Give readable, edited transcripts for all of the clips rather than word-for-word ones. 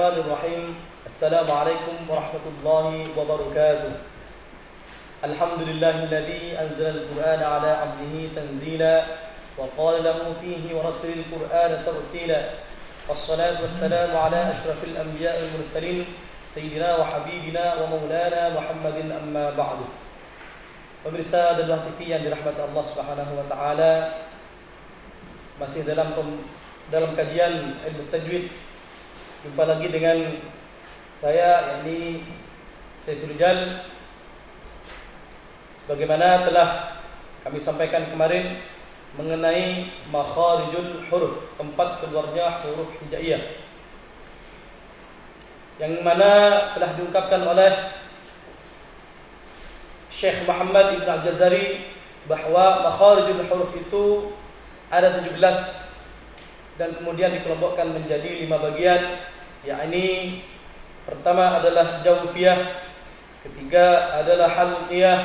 Bismillahirrahmanirrahim. Assalamualaikum warahmatullahi wabarakatuh. Alhamdulillahilladzi anzala al-Qur'ana 'ala 'abdihi tanzila wa qala lahu fihi warattilil Qur'ana tartila. Wassalatu wassalamu 'ala asyrafil anbiya'i wal mursalin sayyidina wa habibina wa maulana Muhammadin amma ba'du. Pemirsa Dakwah TV yang dirahmati Allah Subhanahu wa taala, masih dalam kajian ilmu tajwid. Jumpa lagi dengan saya, yakni Saiful Jan. Sebagaimana telah kami sampaikan kemarin mengenai makharijul huruf, tempat keluarnya huruf hijaiyah, yang mana telah diungkapkan oleh Syekh Muhammad Ibn Al-Jazari bahwa makharijul huruf itu ada 17 dan kemudian dikelompokkan menjadi 5 bagian, yakni pertama adalah jawfiyah, ketiga adalah halqiyah,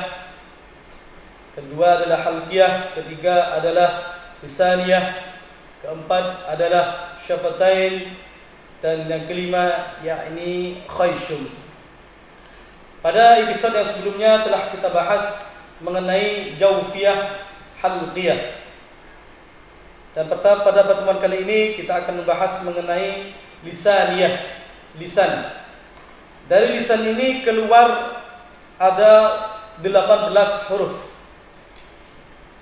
kedua adalah halqiyah, ketiga adalah lisaniyah, keempat adalah syafatain, dan yang kelima yakni khayshum. Pada episode yang sebelumnya telah kita bahas mengenai jawfiyah, halqiyah. Dan pada pertemuan kali ini kita akan membahas mengenai lisaniyah, lisan. Dari lisan ini keluar ada 18 huruf.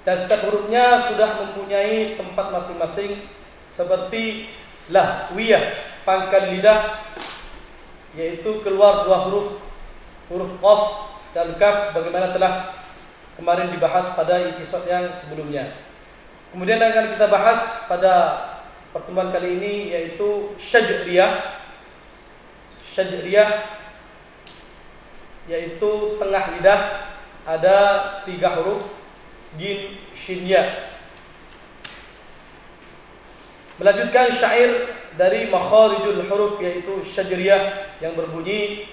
Dan setiap hurufnya sudah mempunyai tempat masing-masing, seperti lahwiyah, pangkal lidah, yaitu keluar 2 huruf, huruf qaf dan kaf, sebagaimana telah kemarin dibahas pada episode yang sebelumnya. Kemudian akan kita bahas pada pertemuan kali ini yaitu syajriyah. Syajriyah yaitu tengah lidah, ada 3 huruf, jim, shin, ya. Melanjutkan syair dari makharijul huruf yaitu syajriyah yang berbunyi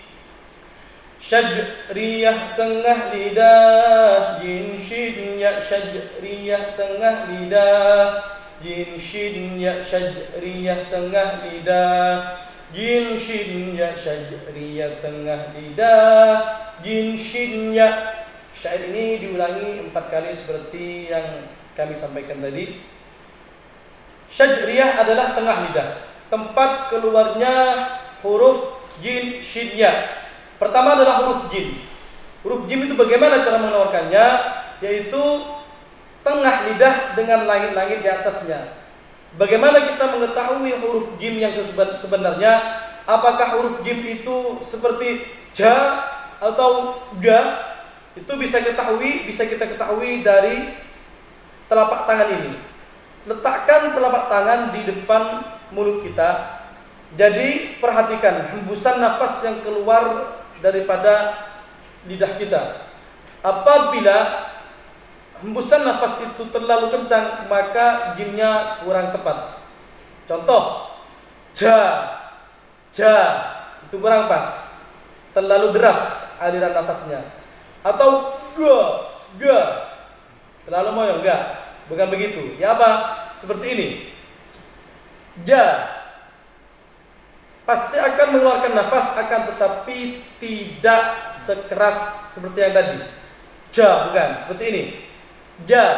syajriyah tengah lidah, jin shin ya, syajriyah tengah lidah, jin shin ya, syajriyah tengah lidah, jin shin ya, syajriyah tengah lidah, jin shin ya. Syair ini diulangi 4 kali seperti yang kami sampaikan tadi. Syajriyah adalah tengah lidah, tempat keluarnya huruf jin shin ya. Pertama adalah huruf jim. Huruf jim itu bagaimana cara mengeluarkannya? Yaitu tengah lidah dengan langit-langit di atasnya. Bagaimana kita mengetahui huruf jim yang sebenarnya? Apakah huruf jim itu seperti ja atau ga? Itu bisa kita ketahui dari telapak tangan ini. Letakkan telapak tangan di depan mulut kita. Jadi perhatikan hembusan nafas yang keluar daripada lidah kita. Apabila hembusan nafas itu terlalu kencang, maka jimnya kurang tepat. Contoh, ja, itu kurang pas, terlalu deras aliran nafasnya. Atau ga, terlalu moyong, bukan begitu. Ya apa? Seperti ini. Ja, pasti akan mengeluarkan nafas, akan tetapi tidak sekeras seperti yang tadi. Ja, bukan, seperti ini. Ja,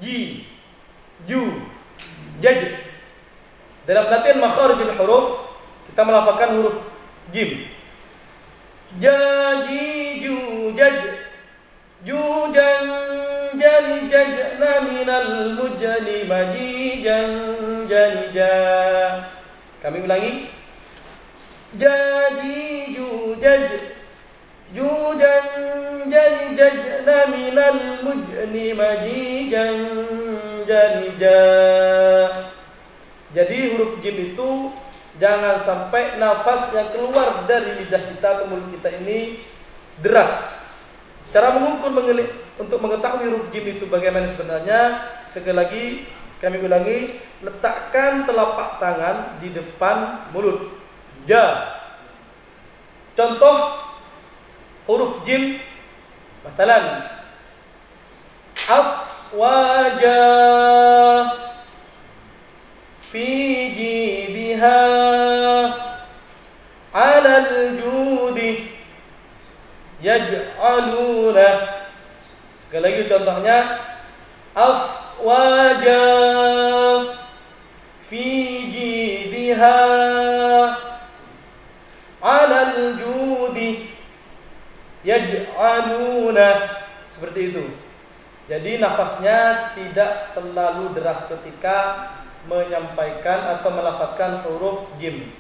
ji, ju, jaj. Dalam latihan makharijul huruf, kita melafalkan huruf jim. Ja, ji, ju, jaj, jujan, jali, jajna minal mujani majijan, janija. Kami ulangi. Jadi jujaj, jujan, jali, jajna minal mujani majijan, janija. Jadi huruf jim itu jangan sampai nafas yang keluar dari lidah kita atau mulut kita ini deras. Cara mengukur untuk mengetahui huruf jim itu bagaimana sebenarnya, sekali lagi kami ulangi, letakkan telapak tangan di depan mulut. Ja. Contoh huruf jim, masalan afwaja fi yaj'aluna. Sekali lagi contohnya, afwaja fi jidha 'alal judi yaj'aluna, seperti itu. Jadi nafasnya tidak terlalu deras ketika menyampaikan atau melafazkan huruf jim.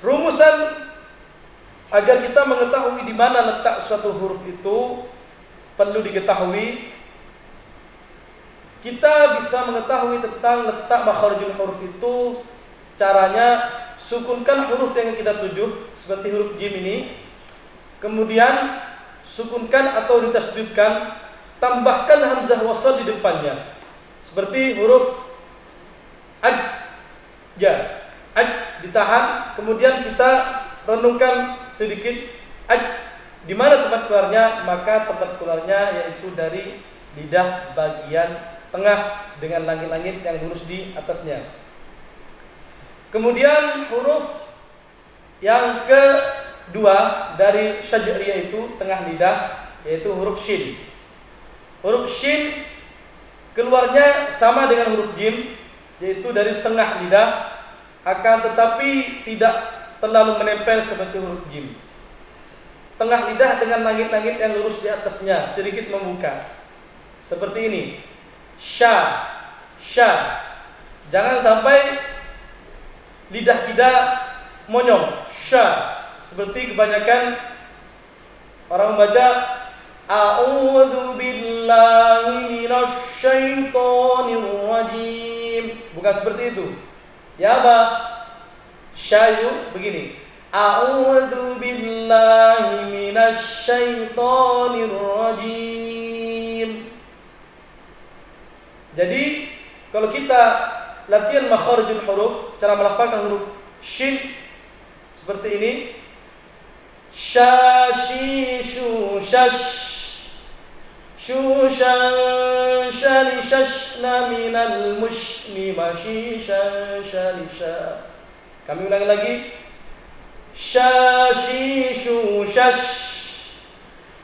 Rumusan agar kita mengetahui di mana letak suatu huruf itu perlu diketahui. Kita bisa mengetahui tentang letak makharijul huruf itu, caranya sukunkan huruf yang kita tuju seperti huruf jim ini. Kemudian sukunkan atau ditasdidkan, tambahkan hamzah wasal di depannya. Seperti huruf aj, ya, aj ditahan, kemudian kita renungkan sedikit aj. Di mana tempat keluarnya? Maka tempat keluarnya yaitu dari lidah bagian tengah dengan langit-langit yang lurus di atasnya. Kemudian huruf yang kedua dari syajriyah itu tengah lidah, yaitu huruf shin. Huruf shin keluarnya sama dengan huruf jim, yaitu dari tengah lidah, akan tetapi tidak terlalu menempel seperti huruf jim. Tengah lidah dengan langit-langit yang lurus di atasnya, sedikit membuka. Seperti ini. Sya, sya. Jangan sampai lidah kita monyong. Sya. Seperti kebanyakan orang membaca a'udzu billahi minasy syaithanir rajim. Bukan seperti itu. Ya apa? Syayu begini. A'udzu billahi minasy syaithanir rajim. Jadi kalau kita latihan makharijul huruf, cara melafazkan huruf shin seperti ini. Syashi shu syash shushan shali shashna minal mushni mashishan shali sha. Kami ulangi lagi. Syashi shu syash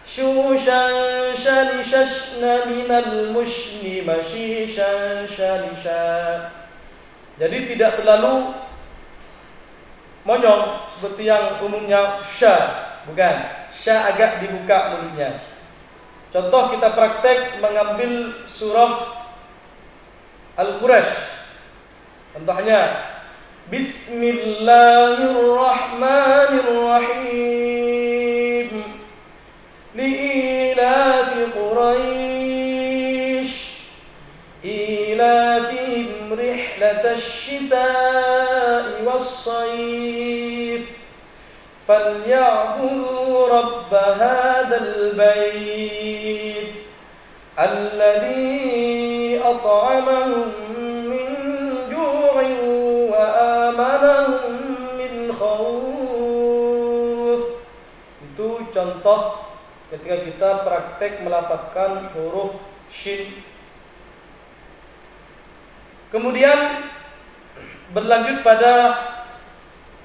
shushan shali shashna minal mushni mashishan shali sha. Jadi tidak terlalu monyong seperti yang umumnya sya, bukan. Sya agak dibuka mulutnya. Contoh kita praktek mengambil surah Al-Quraisy. Contohnya Bismillahirrahmanirrahim. Li'ilafi Quraisy ilafihim rihlatash shita'i was-sayf فليعبدوا رب هذا البيت الذي أطعمهم من جوع وآمنهم من خوف. Itu contoh ketika kita praktek melafazkan huruf shin. Kemudian berlanjut pada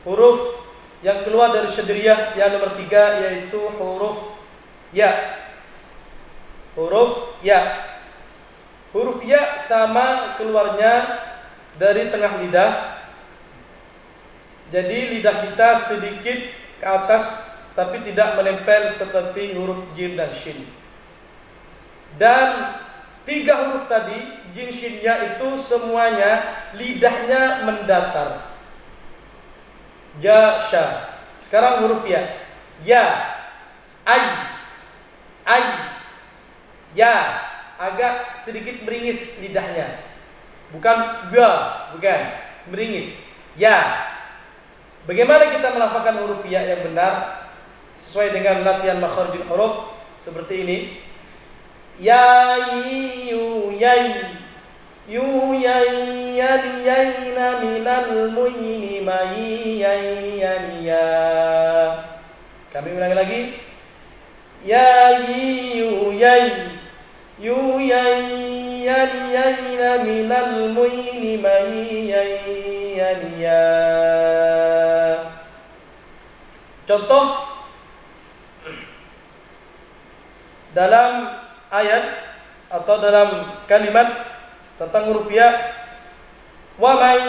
huruf yang keluar dari syadriyah yang nomor 3, yaitu huruf ya. Huruf ya. Huruf ya sama keluarnya dari tengah lidah. Jadi lidah kita sedikit ke atas, tapi tidak menempel seperti huruf jim dan shin. Dan 3 huruf tadi, jim shinnya itu semuanya lidahnya mendatar. Ja, sya. Sekarang huruf ya. Ya, ay, ya. Agak sedikit meringis lidahnya. Bukan ba, bukan. Meringis. Ya. Bagaimana kita melafazkan huruf ya yang benar sesuai dengan latihan makharijul huruf seperti ini? Ya, yu, yai. Yu yai yadi yaina minal muyni mai yai ya. Kami ulangi lagi. Ya yu yai yu yai yadi yaina minal muyni mai yai ya. Contoh dalam ayat atau dalam kalimat tentang huruf ya, wa man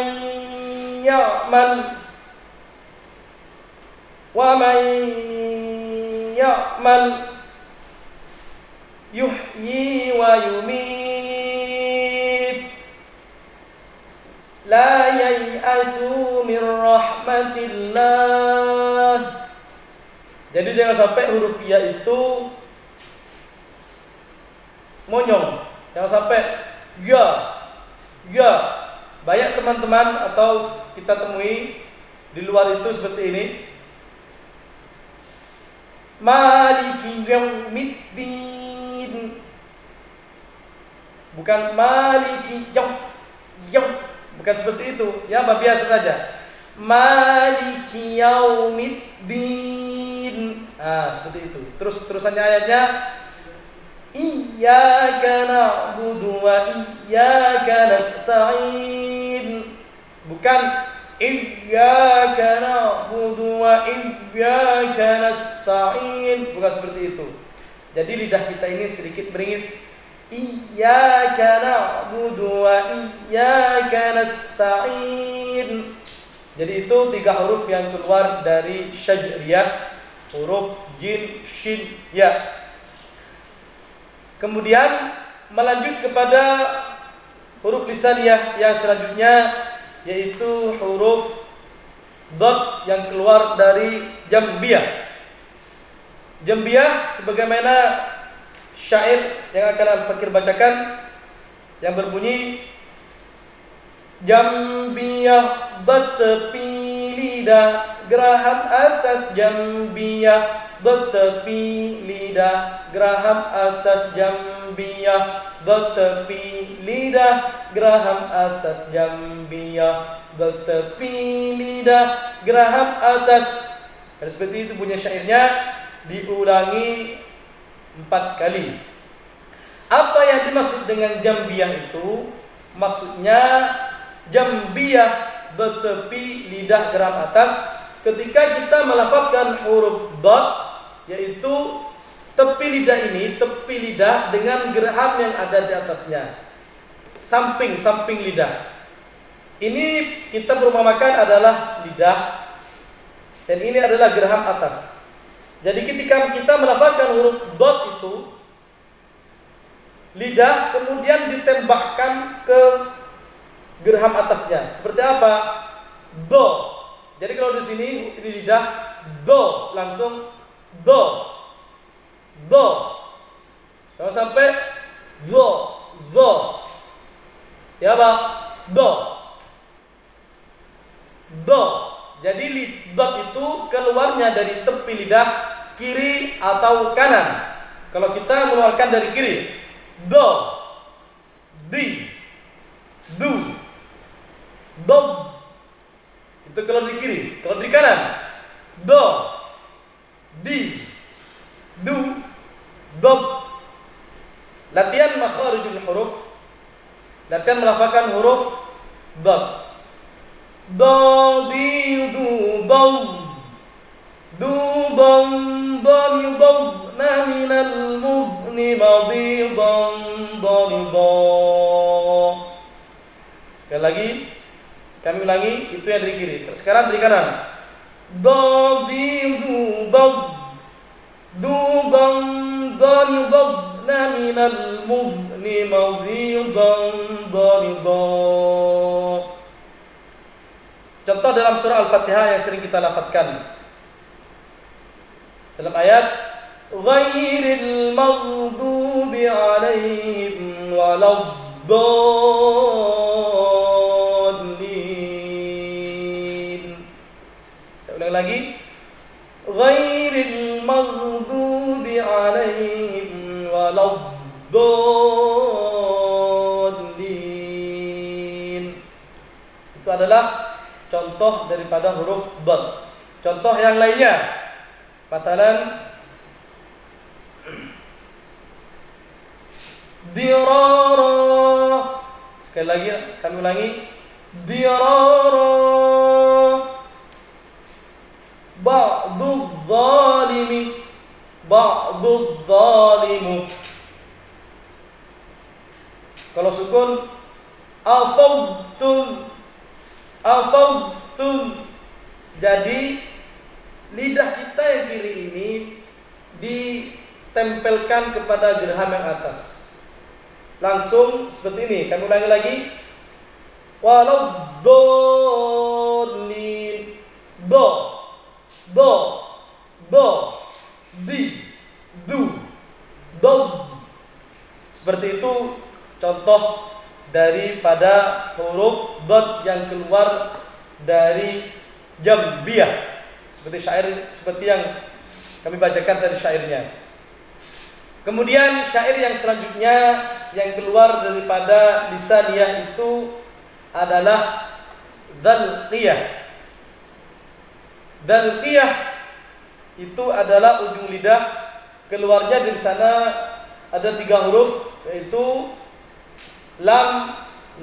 ya'mal yuhyi wa yumit la yai'asu min rahmatillah. Jadi jangan sampai huruf ya itu monyong, jangan sampai ya. Banyak teman-teman atau kita temui di luar itu seperti ini. Maliki yaumiddin, bukan maliki bukan seperti itu. Ya, biasa saja. Maliki yaumiddin. Seperti itu. Terusannya ayatnya Iyyaka na'budu wa iyyaka nasta'in. Bukan Iyyaka na'budu wa iyyaka nasta'in. Bukan seperti itu. Jadi lidah kita ini sedikit beringis. Iyyaka na'budu wa iyyaka nasta'in. Jadi itu 3 huruf yang keluar dari syajriyah, huruf jin, shin, ya. Kemudian melanjut kepada huruf lisaniyah yang selanjutnya, yaitu huruf dot yang keluar dari jambiyah. Jambiyah sebagaimana syair yang akan Al-Fakir bacakan, yang berbunyi jambiyah bertepi lidah, geraham atas jambiyah bertepi lidah, geraham atas jambiyah bertepi lidah, geraham atas jambiyah bertepi lidah, geraham atas. Dan seperti itu bunyi syairnya, diulangi 4 kali. Apa yang dimaksud dengan jambiyah itu? Maksudnya jambiyah bertepi lidah, geraham atas. Ketika kita melafazkan huruf dot, yaitu tepi lidah ini, tepi lidah dengan geraham yang ada di atasnya, samping lidah. Ini kita berumpamakan adalah lidah, dan ini adalah geraham atas. Jadi ketika kita melafazkan huruf dot itu, lidah kemudian ditembakkan ke geraham atasnya. Seperti apa? Do. Jadi kalau di sini ini lidah, do, langsung do. Kalau sampai zo. Ya Pak, do. Jadi dot itu keluarnya dari tepi lidah kiri atau kanan. Kalau kita mengeluarkan dari kiri, do, di, du, dom. Itu kalau di kiri. Kalau di kanan, do, di, du, dom. Latihan makharijul huruf. Latihan melafazkan huruf dot. Do, di, du, dom. Du, dom, dom, dom. Na minal mudni madi, dom, dom, dom. Sekali lagi kami ulangi, itu yang dari kiri. Sekarang dari kanan. Do, di, du, dom. Du, dom, dom, dom. Na minal mudni madi, dom, dom, dom. Contoh dalam surah Al-Fatihah yang sering kita lafadzkan. Dalam ayat ghairil maghdubi alaihim waladdallin. Saya ulang lagi. Ghairil maghdubi alaihim waladdallin. Itu adalah contoh daripada huruf dot. Contoh yang lainnya, matalan dirara. Sekali lagi kami ulangi, dirara. Ba'du zalimi. ba'dudz zalimu. Kalau sukun afawtum, afawtum. Jadi lidah kita yang kiri ini ditempelkan kepada gerham yang atas. Langsung seperti ini. Kami ulangi lagi. Waladdallin. Do, di, du, do. Seperti itu contoh daripada huruf dot yang keluar dari jambiyah. Seperti yang kami bacakan tadi syairnya. Kemudian syair yang selanjutnya yang keluar daripada lisaniyah itu adalah dzalqiyah. Dzalqiyah itu adalah ujung lidah keluarnya dari sana ada 3 huruf, yaitu lam,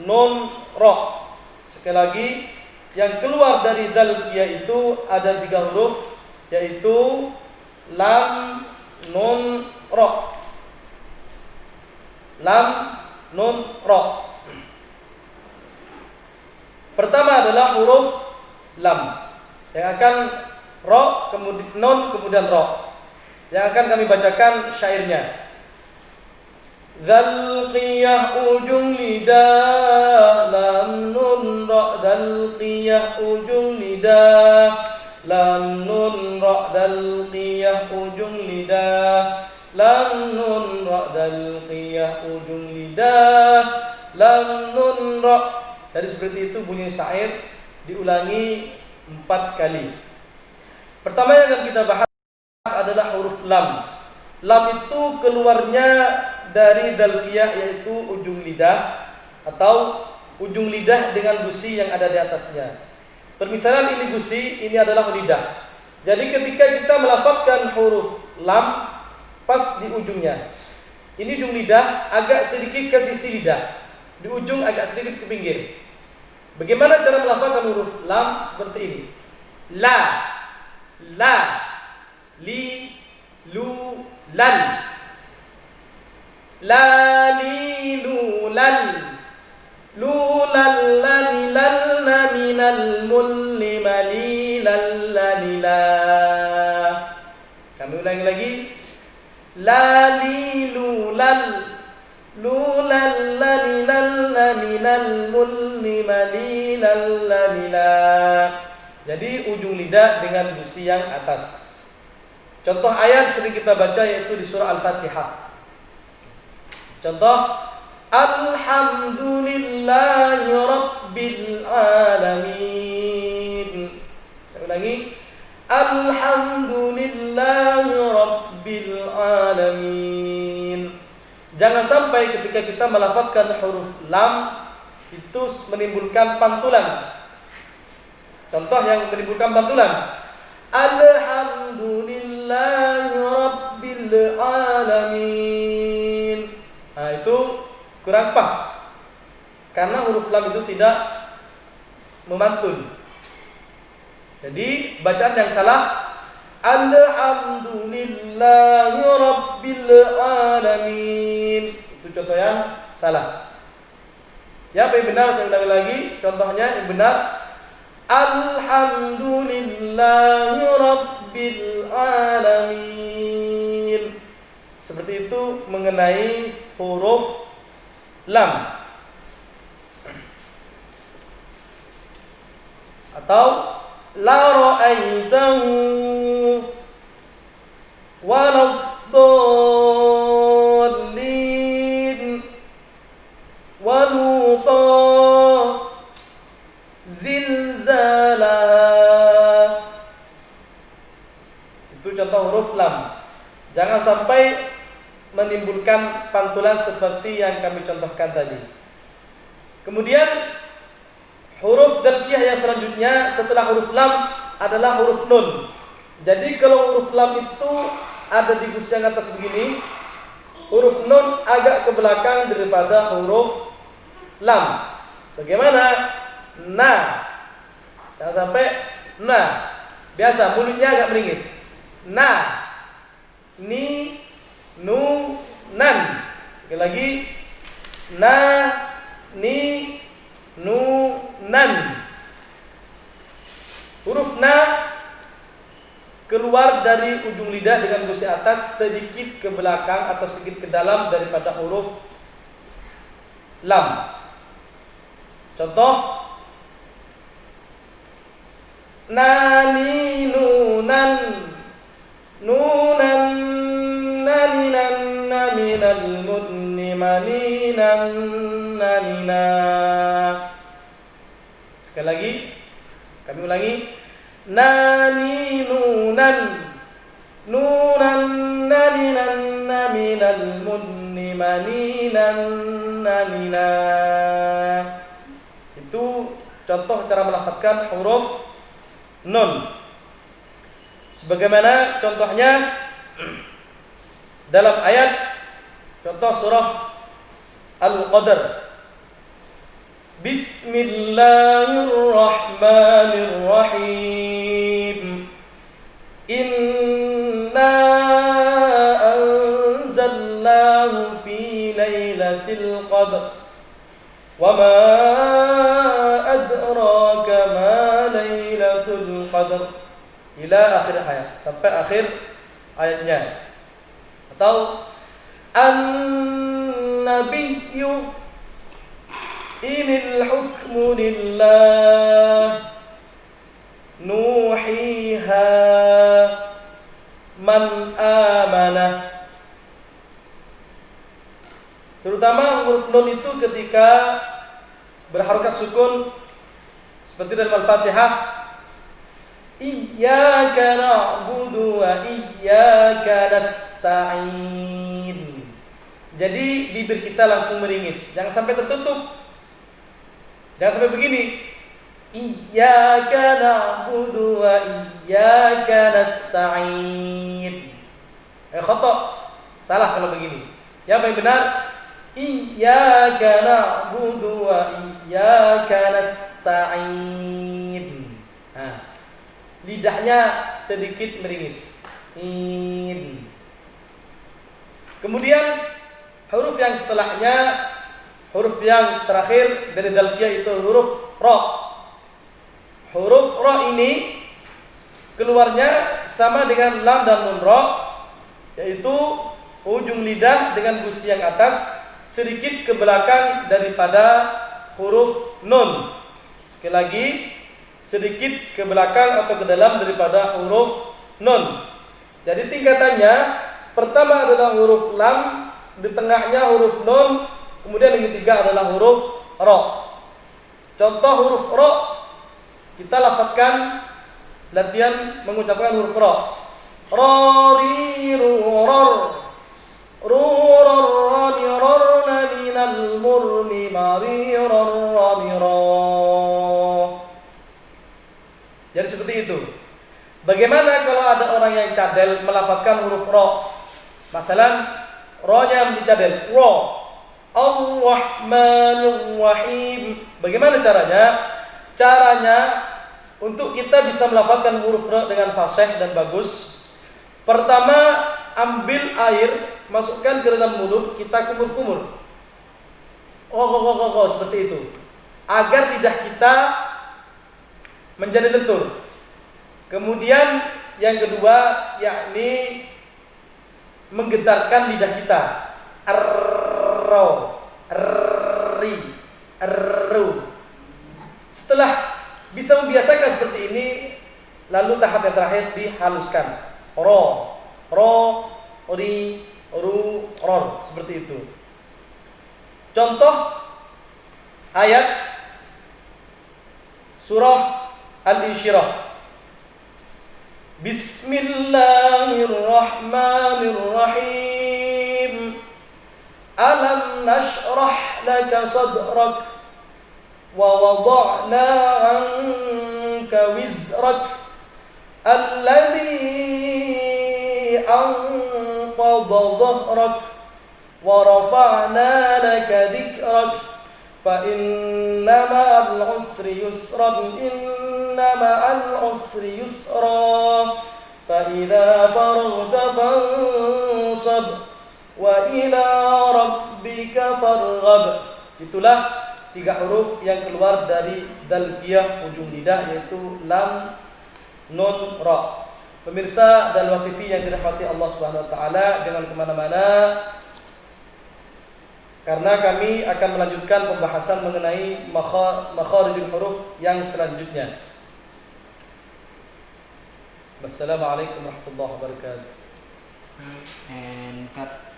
nun, ra. Sekali lagi, yang keluar dari dzalqiyah itu ada 3 huruf, yaitu lam, nun, ra. Lam, nun, ra. Pertama adalah huruf lam yang akan ra, kemudian nun, kemudian ra. Yang akan kami bacakan syairnya. Dzalqiyah ujung lidah, lam, nun, ra. Dzalqiyah ujung lidah, lam, nun, ra. Dzalqiyah ujung lidah, lam, nun, ra. Dzalqiyah ujung lidah, lam, nun, ra. Jadi seperti itu bunyi syair, diulangi 4 kali. Pertama yang akan kita bahas adalah huruf lam. Lam itu keluarnya dari dzalqiyah, yaitu ujung lidah atau ujung lidah dengan gusi yang ada di atasnya. Permisalan ini gusi, ini adalah lidah. Jadi ketika kita melafazkan huruf lam pas di ujungnya, ini ujung lidah agak sedikit ke sisi lidah, di ujung agak sedikit ke pinggir. Bagaimana cara melafazkan huruf lam? Seperti ini. La, li, lu, lan. La, li, lu, lan. Lu, lan, lani, lanna, minal, mulli, mali, lallani, la. Kami ulangi lagi. La, li, lu, lan. Lulan lani lalla minal mulli malilan lalila. Jadi ujung lidah dengan gusi yang atas. Contoh ayat sering kita baca yaitu di surah Al-Fatihah. Contoh, alhamdulillahi rabbil alamin. Saya ulangi. Alhamdulillahi rabbil alamin. Jangan sampai ketika kita melafazkan huruf lam itu menimbulkan pantulan. Contoh yang menimbulkan pantulan. Alhamdulillahi rabbil alamin. Nah, itu kurang pas. Karena huruf lam itu tidak memantun. Jadi bacaan yang salah, alhamdulillahi rabbil alamin. Itu contoh yang salah. Ya, apa yang benar? Saya ulangi lagi. Contohnya yang benar, alhamdulillahi rabbil alamin. Seperti itu mengenai huruf lam. Atau la ra'aitahu waladdallin waluta zilzala. Itu contoh huruf lam. Jangan sampai menimbulkan pantulan seperti yang kami contohkan tadi. Kemudian huruf dzalqiyah yang selanjutnya setelah huruf lam adalah huruf nun. Jadi kalau huruf lam itu ada di gusi yang atas begini, huruf nun agak ke belakang daripada huruf lam. Bagaimana? Na. Jangan sampai na. Biasa mulutnya agak meringis. Na. ni, nu, nan. Sekali lagi, na, ni, nu, nan. Huruf na keluar dari ujung lidah dengan gusi atas sedikit ke belakang atau sedikit ke dalam daripada huruf lam. Contoh, nani, nunan, nunan, naninan, naminal, mudni, maninan, nanina. Sekali lagi, kami ulangi. Nani, nunan, nunan, naninan, naminal, mudni, maninan, nanina. Itu contoh cara melafadzkan huruf nun. Sebagaimana contohnya dalam ayat contoh surah Al-Qadr. Bismillahirrahmanirrahim. Inna anzalnahu fi lailatul qadr. Wa ma adraka ma lailatul qadr. Ila akhir ayat, sampai akhir ayatnya. Atau an-nabiyyu inil hukmu lillah nuhiha man amana. Terutama huruf nun itu ketika berharokat sukun seperti dalam Al-Fatihah, iyyaka na'budu wa iyyaka nasta'in. Jadi bibir kita langsung meringis, jangan sampai tertutup. Jangan sampai begini. Iyyaka na'budu wa iyyaka nasta'in. Khata. Salah kalau begini. Ya, yang benar, iyyaka na'budu wa iyyaka nasta'in. Nah, lidahnya sedikit meringis. Kemudian huruf yang setelahnya, huruf yang terakhir dari dalqiyah itu huruf ra. Huruf ra ini keluarnya sama dengan lam dan nun ra, yaitu ujung lidah dengan gusi yang atas sedikit ke belakang daripada huruf nun. Sekali lagi, sedikit ke belakang atau ke dalam daripada huruf nun. Jadi tingkatannya, pertama adalah huruf lam, di tengahnya huruf nun, kemudian yang ketiga adalah huruf ra. Contoh huruf ra, kita lafadzkan latihan mengucapkan huruf ra. Ra, ri, ru, ror. Ru, ror, rani, ror, naminal, murni, mari, ror, rami, ra. Jadi seperti itu. Bagaimana kalau ada orang yang cadel melafadzkan huruf ra? Masalan, ra-nya dicadel, ra. Ar-Rahmanir-Rahim. Bagaimana caranya? Caranya untuk kita bisa melafadzkan huruf ra dengan fasih dan bagus. Pertama, ambil air, masukkan ke dalam mulut, kita kumur-kumur. Oh, seperti itu. Agar lidah kita menjadi lentur. Kemudian yang kedua, yakni menggetarkan lidah kita. Ar-ro, ar-ri, ar-ru. Setelah bisa membiasakan seperti ini, lalu tahap yang terakhir dihaluskan. Ro, ri, ru, ror. Seperti itu. Contoh ayat surah Al-Insyirah. Bismillahirrahmanirrahim. Alam nashrah laka sadrak wa wada'na 'anka wizrak alladhi anqadha dhahrak wa rafa'na laka dhikrak fa inna ma'al usri yusran inna ma'al usri yusra فإذا فرغت فانصب وإلى ربك فارغب. Itulah 3 huruf yang keluar dari dalqiyah ujung lidah, yaitu lam, nun, ra. Pemirsa Dalwah TV yang dirahmati Allah Subhanahu wa taala, jangan kemana-mana karena kami akan melanjutkan pembahasan mengenai makharijul huruf yang selanjutnya. Wassalamualaikum warahmatullahi wabarakatuh. And cut.